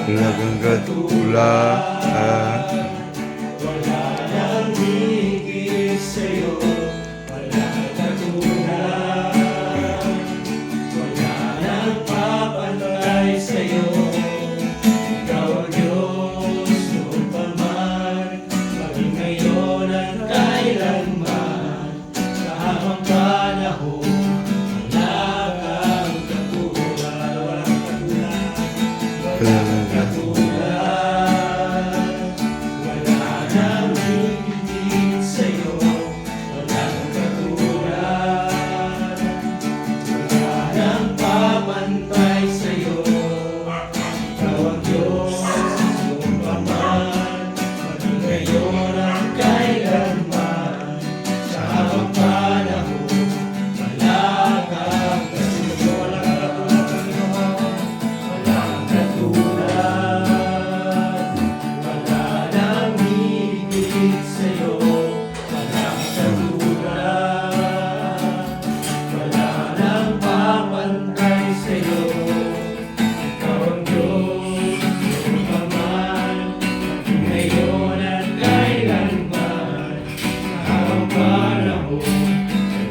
wala kang katulad. Wala nang higit sa'yo, wala katulad. Wala nang papantay sa'yo. Ikaw ang Diyos noon pa man, maging ngayon at kailanman. Sa habang panahon, wala kang katulad. Wala kang katulad. Wala nang higit sa'yo, wala kang katulad. Wala nang papantay sa'yo. Ikaw ang Diyos noon pa man, maging ngayon at kailanman. Sa habang panahon, wala kang katulad. Wala kang katulad. Wala nang higit sa'yo, wala kang katulad. Wala nang papantay sa'yo. Ikaw ang Diyos noon pa man, maging ngayon at kailanman. Sa habang panahon,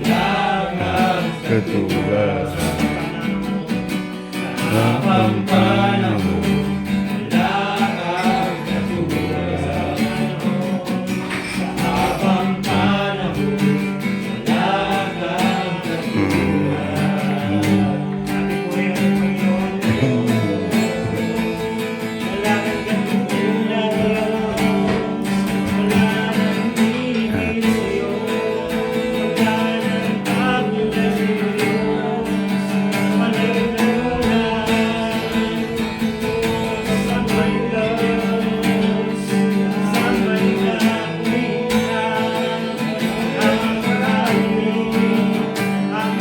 wala kang Katulad. Sa habang panahon, wala kang katulad. Sa habang panahon, wala kang katulad. Sabi ko rin ang Panginoon, wala kang katulad. Wala nang higit sa'yo, wala nang katulad sa'yo. Wala kang katulad. Somebody loves, somebody got me. I'm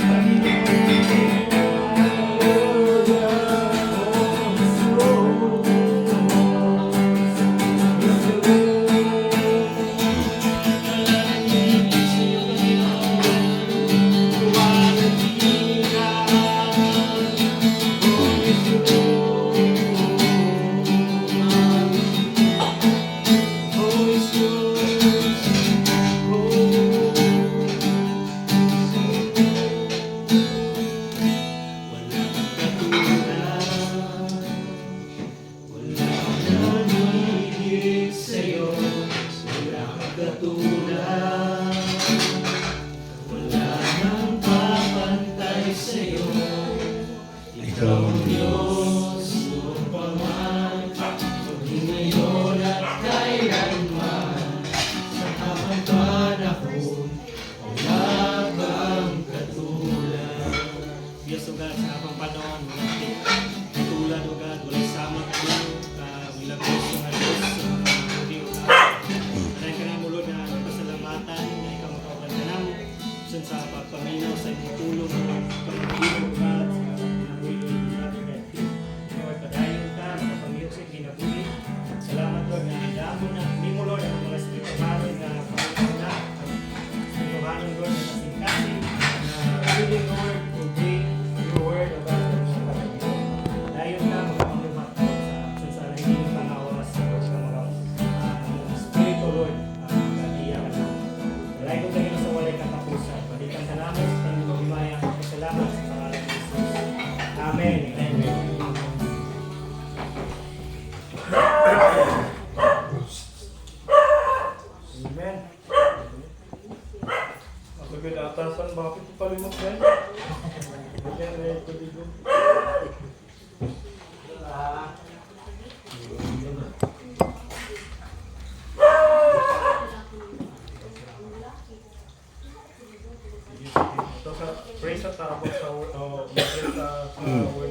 Wala nang papantay sa'yo. Ikaw ang Diyos noon pa man, maging ngayon at kailanman. Sa habang panahon, wala kang katulad. Diyos, O God, sa habang panahon, katulad, O God, walang samang ko. We love you so much, Diyos. Hindi, O God. Maraming ka na mulod na pasalamatan na ikaw makawaganda namin. Sa pagpaminaw sa inyong tulong, pag-ibig, O God, sa pinabuhi ko yung natin. Lord, padayon ka, makapangiyok sa kinabuhi. Salamat, Lord, na damo na, hindi mo, Lord, ang mga spiritualin na panginoon na, spiritualin, Lord, na nasingkasin, na reading, Lord, to bring your word, O God, to mga kapatid. Dayon ka, makapanglumak, Lord, sa hindi yung pangawas, Lord, sa mga spiritual, Lord, katiyan na. Walay ko tayo sa walay katapusan. Balikan ka namin sa tanong pagmimaya. Salamat sa pangalan ni Jesus. Amen. Amen. Amen. Masagad atasan. Bakit palimot yan? Amen. Ready to be good. So, pray sa tapos sa word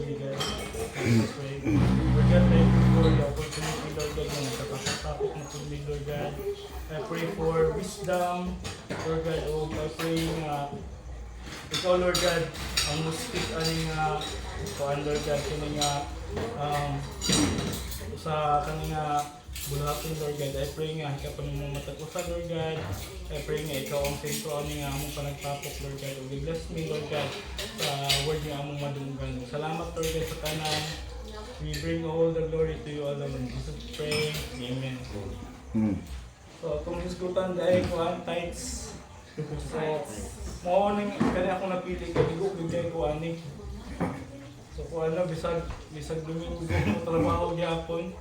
ni God. We're God, thank you for the opportunity, Lord God, na nakakatapos na tubig, Lord God. I pray for wisdom, Lord God. I pray nga ikaw, Lord God, ang speak aning Lord God, kaning sa kaning bulhaton, Lord God. I pray nga ikaw pa nung matagusan, Lord God. I pray nga ikaw ang sentro aning among panagtapos, Lord God. O bless me, Lord God, sa word nga among madunggan. Salamat, Lord God, sa kanan. we bring all the glory to you alone. In Jesus pray, Amen. So, kung hisgutan dahil ko ang tithes. So, mauning kani ako napili kay Digo bigay ko ani. So, kung ano, bisag Domingo mo trabaho gyapon.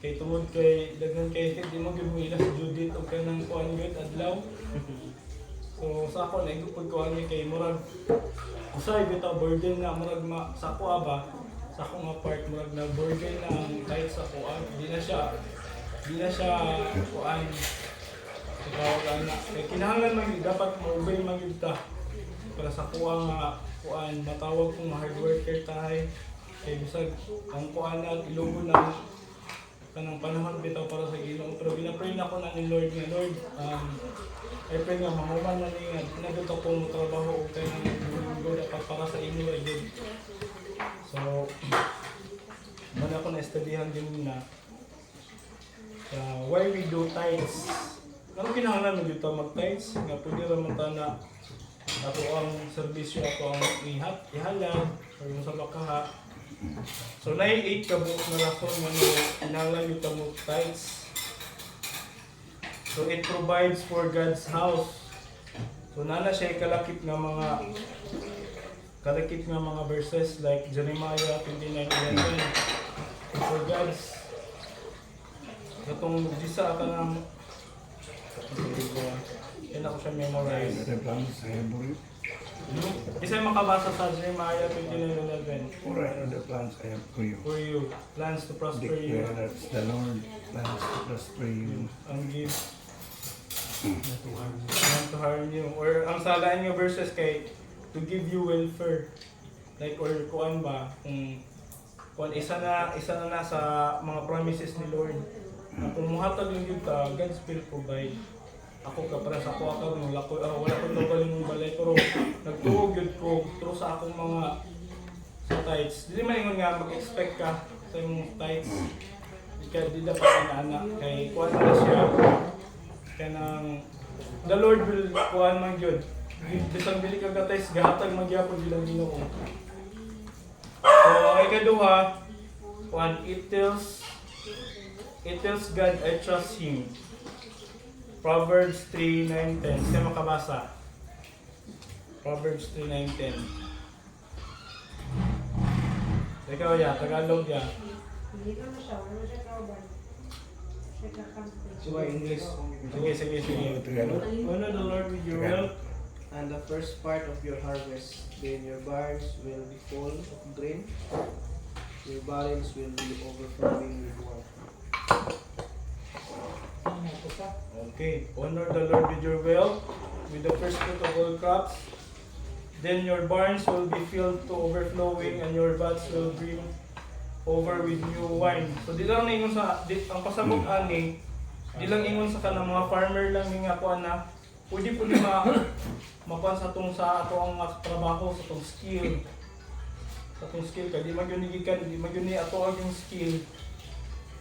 Kay tungod kay daghan kay di mo gyud mo ilas Judith og kanang kuan gyud adlaw. So sa ako na igupod ko ani kay murag usay bitaw burden na murag sa ako ba sa akong part murag na burden na ang kahit sa kuan di na siya kuan ikaw na kay kinahanglan man gyud dapat mo-obey man gyud ta para sa kuan nga kuan matawag kong hard worker tayo kay bisag ang kuan na ilugon na kanang panahon bitaw para sa Ginoo pero ginapray na ko na ni Lord nga Lord I pray nga mahuman na ni nga nagot ako mo trabaho og kay nang Lord dapat para sa inyo ay good. So man ako na studyhan din na why we do tithes. Ano kinahanglan mo dito mag-tithes nga pwede ra man ta na ato ang serbisyo ato ang ihalad or yung sa bakaha. So, nai-8 ka buok na rason nga inanglan yung tamog tithes. So, it provides for God's house. So, nana siya kalakip nga mga verses like Jeremiah 29:11. For God's katong gisa ka ng yan ako siya memorize. Isa yung makabasa sa Jeremiah 29:11. For I know the plans I have for you. For you, plans to prosper you. Declare that the Lord plans to prosper you. Ang give not to harm you. Or ang salaan nga verses kay to give you welfare. Like or kuan ba kung isa na sa mga promises ni Lord. Na kung muhatag lang yun ka, God will provide. Ako ka para sa ako wala ko galing mong balay pero nagtuog yun ko through sa akong mga sa tithes. Hindi man ingon nga mag-expect ka sa imong tithes. Kaya di dapat inaanak kay kuan na siya. Kanang the Lord will kuan man gyud. Bisang dili ka tithes gahatag magyapon bilang Ginoo. So ang ikaduha kuan it tells God I trust Him. Proverbs 3:9-10. Siya makabasa. Proverbs 3:9-10. Ikaw ya, Tagalog ya. Suwa English. Sige. Honor the Lord with your wealth. And the first part of your harvest, then your barns will be full of grain, your barrels will be overflowing with wine. Okay. Honor the Lord with your wealth, with the first fruit of all crops. Then your barns will be filled to overflowing, and your vats will brim over with new wine. So di lang ingon sa ang pasabot ani, di lang ingon sa kanang mga farmer lang ning ako na pwede makuan sa atong ang trabaho sa atong skill. Sa atong skill kay di magyunigikan, di magyuni ato ang skill.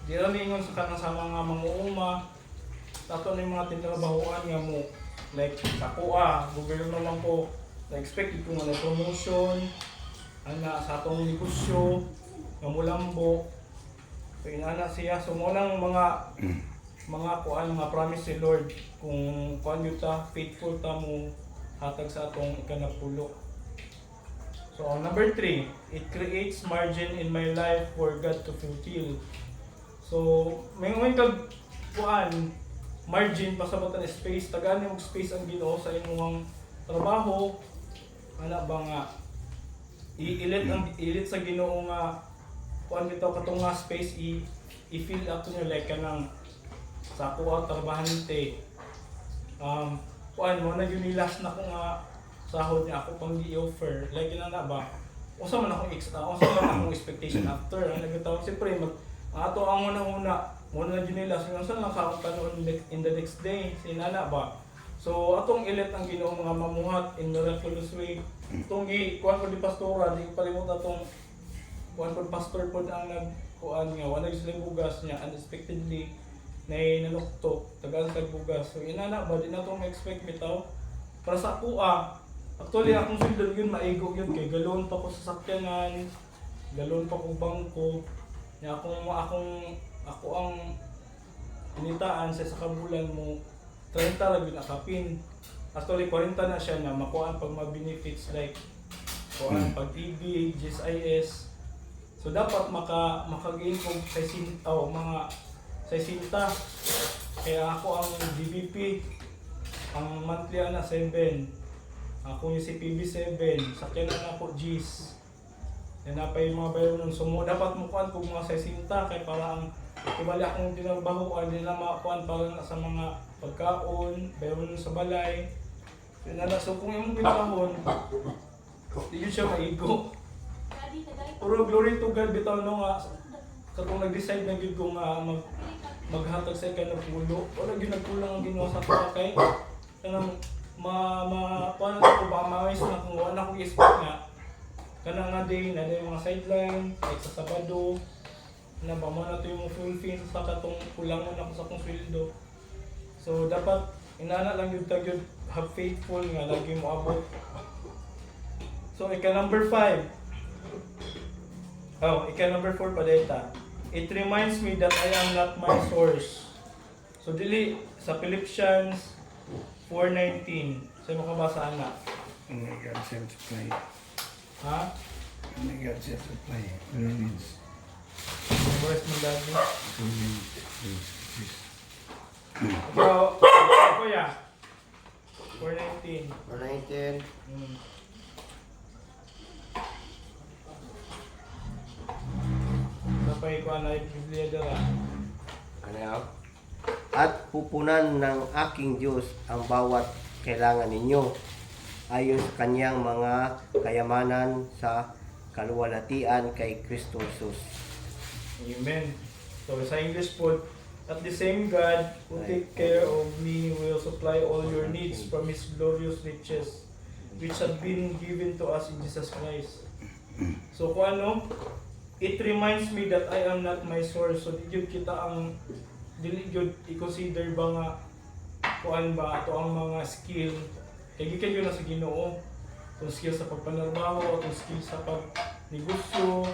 Di lang ingon sa kanang sa mga manguuma. Ato ni mga tinrabahoan nga mo like sa kuha, gobyerno lang ko na-expect ko nga na promotion ana sa atong negosyo nga mulambo so inana siya so mo lang mga kuan mga promise si Lord kung kuan yun ta faithful ta mo hatag sa atong ikanapulo. So number 3, it creates margin in my life for God to fulfill. So may kag kuan margin pasabot space tagaan yung space ang Ginoo sa imong trabaho ana ba nga ilit sa Ginoo nga kuan bitaw katong nga space i-fill up to niya like kanang sa ako trabahante kuan mo na yun last na ko nga sahod niya ako pang i-offer like inana ba usa man akong expectation after ang nagtawag siyempre ato ang una muna na ginila, so saan lang sa akong in the next day, sinana ba? So, atong ilit ang Ginoo mga mamuhat in miraculous way. Itong kuhan ko di pastora, di ko palimut atong kuhan ko pastor po ang nagkuhan nga, wala yung bugas niya, unexpectedly, na nanukto, tagal bugas. So, inana ba, di na itong expect bitaw. Para sa ako actually akong sundon yun, maigo yun, kay galon pa ko sa sakyanan, galon pa ko bangko, Nya ako ang initaan sa kabulan mo 30 ra gyud akapin. Actually 40 na siya na makuha pag mga benefits like kuan pag-ibig, GSIS. So dapat maka-gain ko mga 60. Kaya ako ang DBP, ang monthly na 7. Ako yung CPB 7, sakyan na ako G's. Yan na pa yung mga bayo nun. So dapat mukuhan ko mga 60 kaya para ang ibali akong tinagbahuan nila makakuhan para sa mga pagkaon, bayo nun sa balay. Yun na, so kung yung pinakahon, hindi yun siya maigo. Puro glory to God, bitaw no nga. Katong nag-decide na yun kung maghatag sa ikan ng pulo. Wala yun nagkulang ang ginawa sa pakay. Kanang paano ko ba mawis na kung wala akong expect nga. Kanang nga day na yung mga sideline, like sa Sabado. Na ba mo na ito yung full fee sa katong kulangon ako sa kong sweldo. So dapat inana lang yung tag yun, have faithful nga lagi mo abot. So ika number 5. Ika number 4 pa data. It reminds me that I am not my source. So dili sa Philippians 4:19. Sa mo kabasa ana. Only God shall supply. Ha? Only God shall supply. Your needs. Verse mo dati. Yes. So, kuya. 4:19. 4:19. Napay ko na Biblia dala. Ano yan? At pupunan ng aking Diyos ang bawat kailangan ninyo ayon sa kanyang mga kayamanan sa kaluwalhatian kay Kristo Jesus. Amen. So sa English po, at the same God who take care of me will supply all your needs from His glorious riches, which have been given to us in Jesus Christ. So kung ano, it reminds me that I am not my source. So did kita ang dili gyud i-consider ba nga kuan ba ato ang mga skill kay gikan yun na sa Ginoo. Kung skill sa pagpanarbaho, kung skill sa pagnegosyo.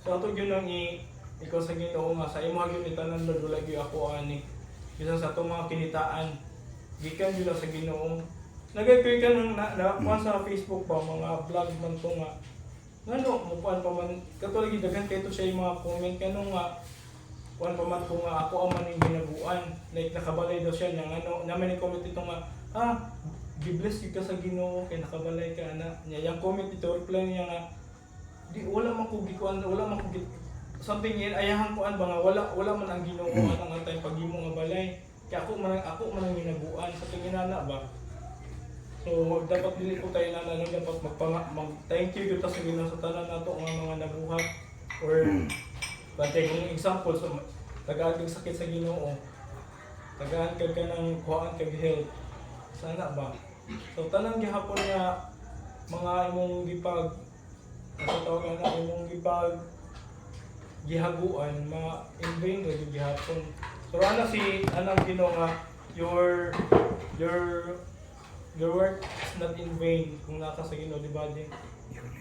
So ato gyud nang ikaw sa Ginoo nga sa imo gyud itanan Lord wala gyud ako ani. Bisan sa atong mga kinitaan, gikan gyud sa Ginoo. Nagay ka nang kuan sa Facebook pa mga vlog man to nga. Ngano mo kuan pa man katulad gid daghan kay to siya yung mga comment kanong nga kuan pa man kung ako ang maning ginabuan like nakabalay daw siya nang ano naman ni comment ito nga gibless ka sa Ginoo kay nakabalay ka ana nya yang comment ito reply niya nga di wala man ko gikuan wala man ko something yan ayahan ko an ba nga wala man ang Ginoo ang antay paghimo nga balay kay ako man ang ginabuan sa tingin ana ba. So dapat dili ko tayo na dapat thank you kita sa Ginoo sa tanan nato nga mga nabuhat or bantay kung example so tagaan kag sakit sa Ginoo tagaan kag kanang kuhaan kag health sana ba. So tanang gihapon nga mga imong gipag tawag na imong gipag gihaguan in vain ra gyud gihapon. So ana si anang Ginoo nga your work is not in vain kung naka sa Ginoo di ba di.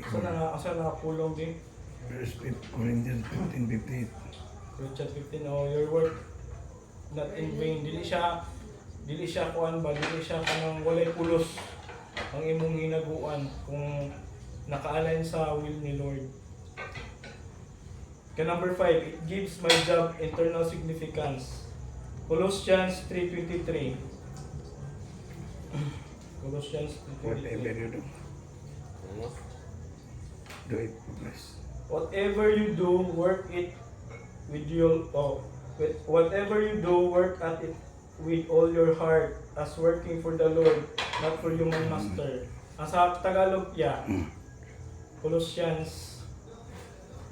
So asa na pulong di. Verse 5, Corinthians 15:58. Richard 15, your work not in vain. Dili siya kuan ba, dili siya kanang walay pulos ang imong hinaguan kung naka-align sa will ni Lord. Number 5, it gives my job internal significance. Colossians 3:23. Colossians 3:23. Whatever you do, do it bless. Whatever you do, work it with whatever you do, work at it with all your heart, as working for the Lord, not for human master. Ang sa Tagalog Colossians,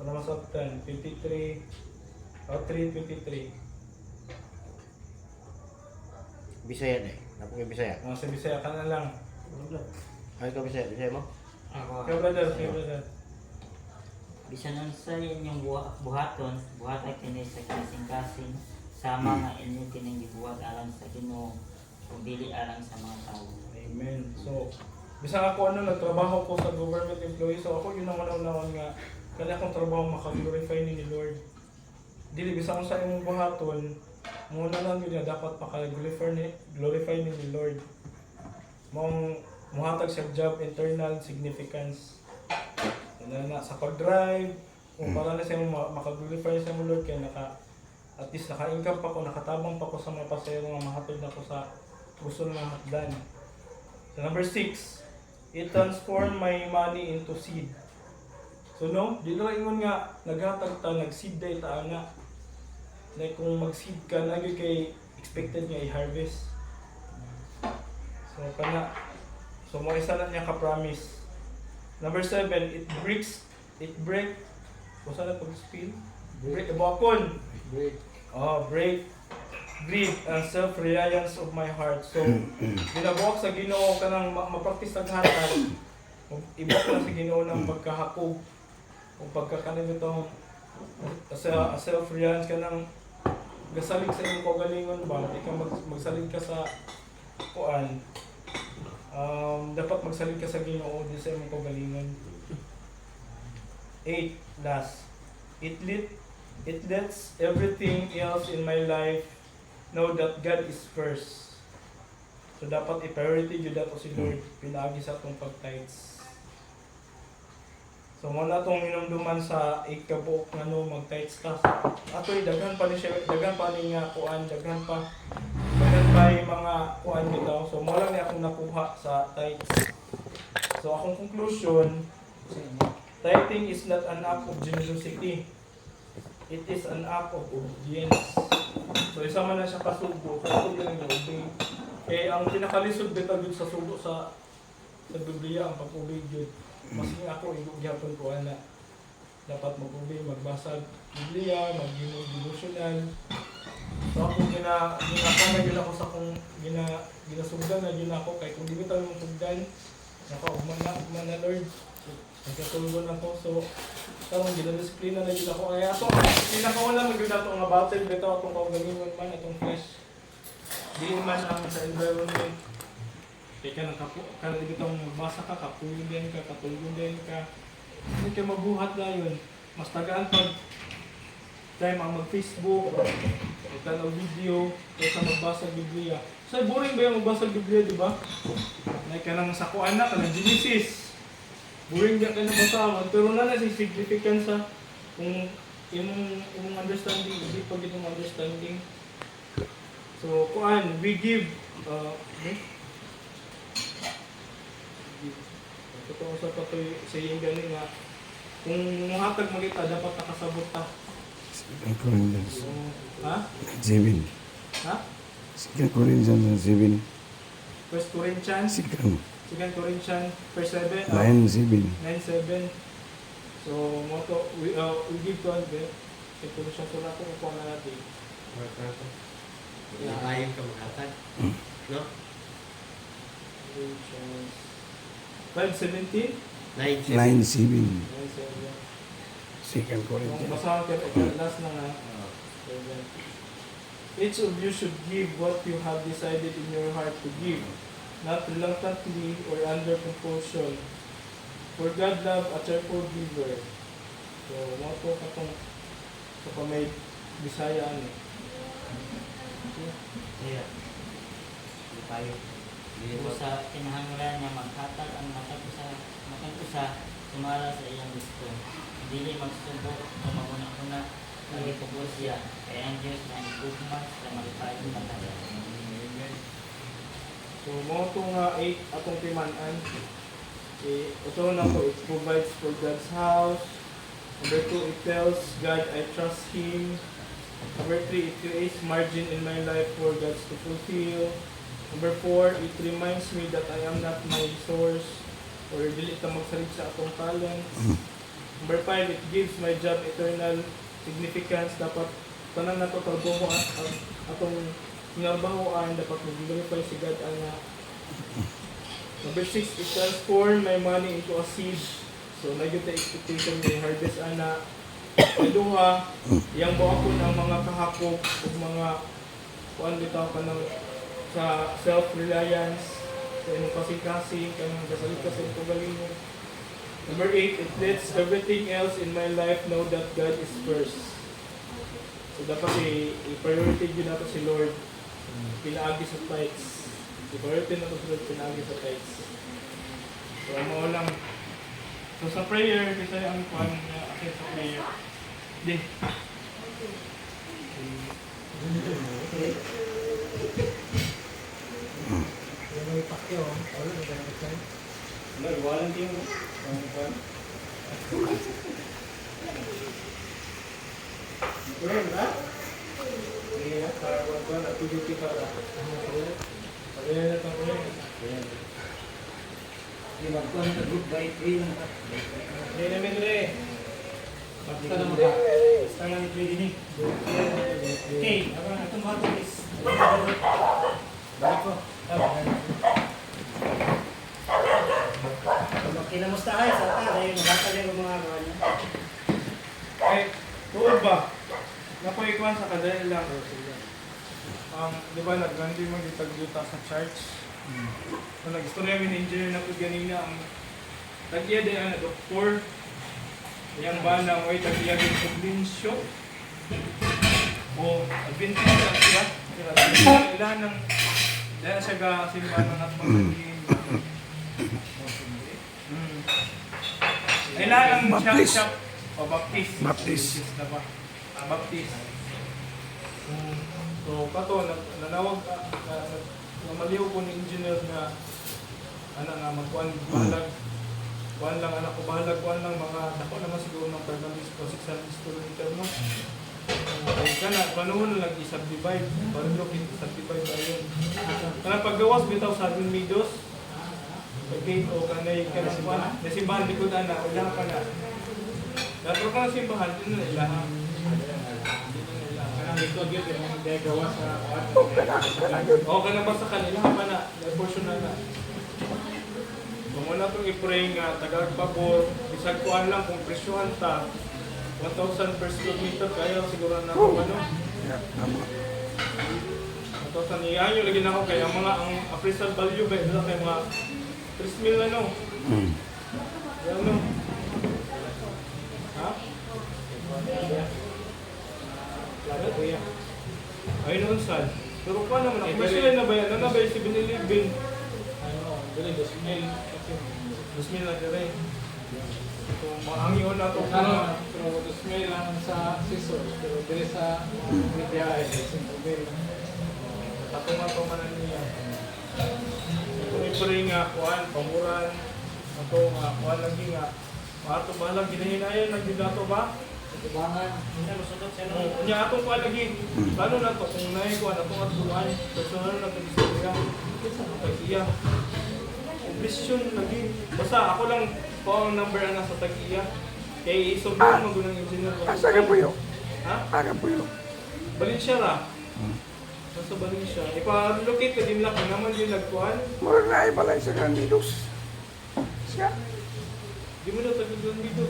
ano masabtan, 3:23. Bisaya na napong Bisaya. Sa Bisaya ka na lang. Ay ka Bisaya mo? Kaya brother. Bisan unsa inyong buhaton kini sa kasing-kasing sama nga inyo kining gibuhat alang sa Ginoo ug dili alang sa mga tawo. Amen. So, bisang ako nagtrabaho ko sa government employee, so ako yun ang unang nga kani akong trabaho maka-glorify ni Lord. Dili bisan sa imong buhaton, muna lang yun na dapat maka-glorify ni Lord. Mong muhatag siya job internal significance. Na sa pag-drive, kung para na siya maka-glorify sa Lord kaya at least naka-income pa ko, nakatabang pa ko sa mga pasayro nga mahatod na ko sa gusto ng hatdan. So number 6, it transform my money into seed. So no, di na ingon nga naghatag ta, nag-seed day ta nga. Like kung mag-seed ka, lagi kay expected nga i-harvest. So mo isa na niya ka-promise. Number 7, it break, kung saan na pag-spill? Break, bakon. Break. Break greed and self-reliance of my heart. So, ginabuak sa Ginoo ka nang mapraktis ang hatag. Ibok na sa Ginoo ng pagkahakog. Kung pagkakanin itong self-reliance ka nang gasalig sa iyong kagalingon ba? Di ka magsalig ka sa kuan. Dapat magsalig ka sa Ginoo di sa iyong kagalingon. 8, last. It lets everything else in my life know that God is first. So dapat i-priority jud ato si Lord pinagi sa atong pag-tithes. So mo na tong hinumduman sa ikabuok ngano mag-tithes ka. Atoy daghan pa ni siya, daghan pa ni nga kuan, daghan pa yung mga kuan bitaw. So mo lang ni akong nakuha sa tithes. So akong conclusion, tithing is not an act of generosity. It is an act of obedience. So isa man na siya kasugo, kasugo lang yung obey. Eh ang pinakalisod bitaw jud sa sugo sa Biblia ang pag-obey jud. Mas nga ako igugyapan ko ana. Dapat mag-obey, magbasa Biblia, mag-devotional. So ako ginakana yun ako sa kung ginasugdan na yun ako kay kung di bitaw yung sugdan, nakaugman na Lord. Nagkatulungan ako, so karong ginadisiplina na yun ako. Kaya ito, pinakauna mag-yun na itong battle, dito itong kaugalingon man, itong flesh. Di man ang sa environment. Kaya ka nang dito magbasa ka, kapulong din ka, katulong din ka. Hindi ka mabuhat na yun. Mas tagaan pag time ang mag-Facebook, magtanaw video, kaysa magbasa Biblia. So, boring ba yung magbasa Biblia, di ba? Like ka nang sakuan na, ka ng Genesis. Boring ka na basahan, pero na si significance sa kung imong understanding, hindi pag itong understanding. So, kuan, we give, totoo sa patoy saying gani nga, kung muhatag mo kita, dapat nakasabot ta. 2 Corinthians So, ha? 7. Ha? 2 Corinthians 7. 1 Corinthians, 2 Corinthians, verse 7. 9:7. 9:7. So, moto, we give to God. Ito na siya sulat ko kung na natin. Ayaw ka maghatag. No? Corinthians 5:17. 9:7. 9:7. 9:7. 2 Kung Corinthians. basahan ka, last na nga. Each of you should give what you have decided in your heart to give, not reluctantly or under compulsion. For God loves a cheerful giver. So, moto ka itong sa pamay Bisaya ano. Yeah. Hindi tayo. Hindi Kung mo sa kinahanglan niya maghatag ang matag usa sumala sa iyang gusto. Dili magsubok o maguna-una nagitubos siya. Kaya ang Diyos na igugma sa malipayong matag. So, moto nga 8 atong timan-an. Ito na po, it provides for God's house. Number 2, it tells God I trust Him. Number 3, it creates margin in my life for God to fulfill. Number 4, it reminds me that I am not my source or dili ta magsalig sa atong talents. Number 5, it gives my job eternal significance. Dapat tanan nato trabaho atong ginarbahoan, dapat mag-glorify si God ana. Number 6, it transform my money into a seed. So, nagyo ta expectation may harvest ana. Duha, yang buha ko ng mga kahakop ug mga kuan bitaw ka ng sa self-reliance, sa imong kasing-kasing, kanang gasalit ka sa imong kagalingon. Number 8, it lets everything else in my life know that God is first. So dapat i-priority din nato si Lord. Pinaagi sa tithes. I-priority nato si Lord, pinaagi sa tithes. So ano lang. So sa prayer, kita ang kwan niya akin sa prayer. Di. Wala, iwalan din yung kwan. Kurang ba? Iya, para kwan at PDP para. Pagaya na ito kurang. Di magkuhan ka group by 3 lang. Hindi namin rin. Basta na maka. Basta lang ito din. Okay, itong bottle is. Balik ko. Kinamusta kayo sa ta? Dahil nakatali ang mga kanya. Ay, tuod ba? Nakuikuan sa kadal lang. Di ba, nagrandi mo ditag-yuta sa church? So, nag-istorya min engineer na po ganina ang tag-iya din ang doktor. Yang ba na may tag-iya din Publinsyo? O Adventist lang siya. Ilan ng dahil siya ga simbahan at magiging ilan ang Baptist. siya o Baptist. Baptist. Na ba? Baptist. So, kato, nanawag, namaliw ko ni engineer na nga magkuhan bahalag. Kuhan lang anak ko bahalag, kuhan lang mga, ako naman siguro ng Pergamis ko, 600 kilometer mo. Kana, panuhon lang i-subdivide, parang look i-subdivide ba yun. Kana paggawas, bitaw sa ating midos, pag-gate o kanay ka na kuhan, nasimbahan likod na, wala ka na. Dato ko na simbahan, yun na ilahan. Ito yun yung gawa sa O ka na ba sa kanila pa na, portion na. Kung muna itong i-pray nga, tagagpabor, isang kuhan lang kung presyohan ta, 1,000 per kilometer, kaya siguro na ako ano. Yeah, tama. 1,000, iyan yung lagi na ako, kaya ang mga, ang appraisal value ba, ito kaya mga 3,000 ano. Yan ano. Ha? Lagat ko yan. Ayun noon saan. Pero pa naman, ako masya na ba yan? Ano ba yung 7-Eleven? Ano, dali, 2,000. 2,000 na dali. So, maangyon na ito po na. pero 2,000 lang sa scissors, pero dili sa media ay Tatungan ko man niya. Ito may pari nga, kuhan, pamuran. Ito nga, kuhan lagi nga. Maato ba lang, ginahinayan, nagdidato ba? tubangan. Kanya atong kuhan lagi. Lalo na ito, kung nahin kuhan, atong atuan. Personal na pag-istorya. Tag-iya. Oblisyon lagi. Basta ako lang po ang number na sa tag-iya. Kaya isobong magunang engineer. Asa ka po yun? Ha? Aga po yun. Valencia ra. Nasa Valencia. Ipa-locate ka din lang. Kung naman din nagkuhan. Mura na ay balay sa Candidos. Siya. Di mo na tagod doon dito.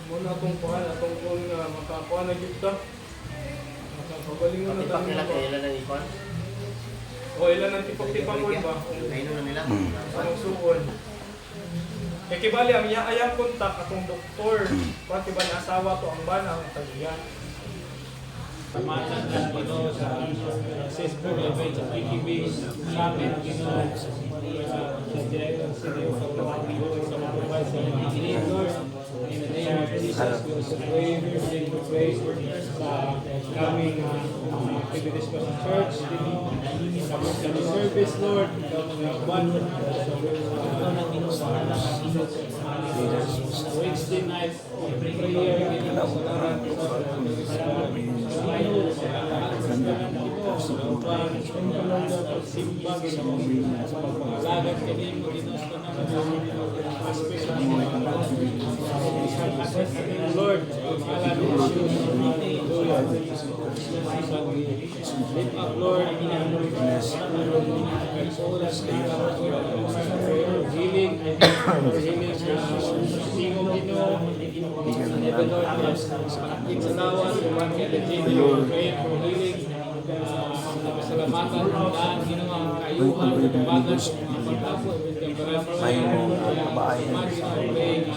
Muna itong kuhan. Itong kuhan nga makakuha na gita. Makapabaling mo na Tipak nila tayo. kaya ilan ang ikon? O ilan ang tipak-tipak mo ba? Kaino na nila? Sa magsuon. Kaya kibali, ang ayang kontak atong doktor. Kung kibali asawa to ang bana ang tagiyan. Pamatan ng Ginoo sa Facebook event sa PTV sa amin ang Ginoo sa Director City of Pagkawan sa mga provide sa mga engineers. In the name of Jesus, we also pray, we begin to pray sa coming activities ko sa church, sa Sunday service, Lord, ikaw mga buwan, sa Wednesday night, prayer, sa lahat, Lord, lift up, Lord, healing, pasalamatan, Ginoong Pagbagan sa mga pagbago, may mga kabahayan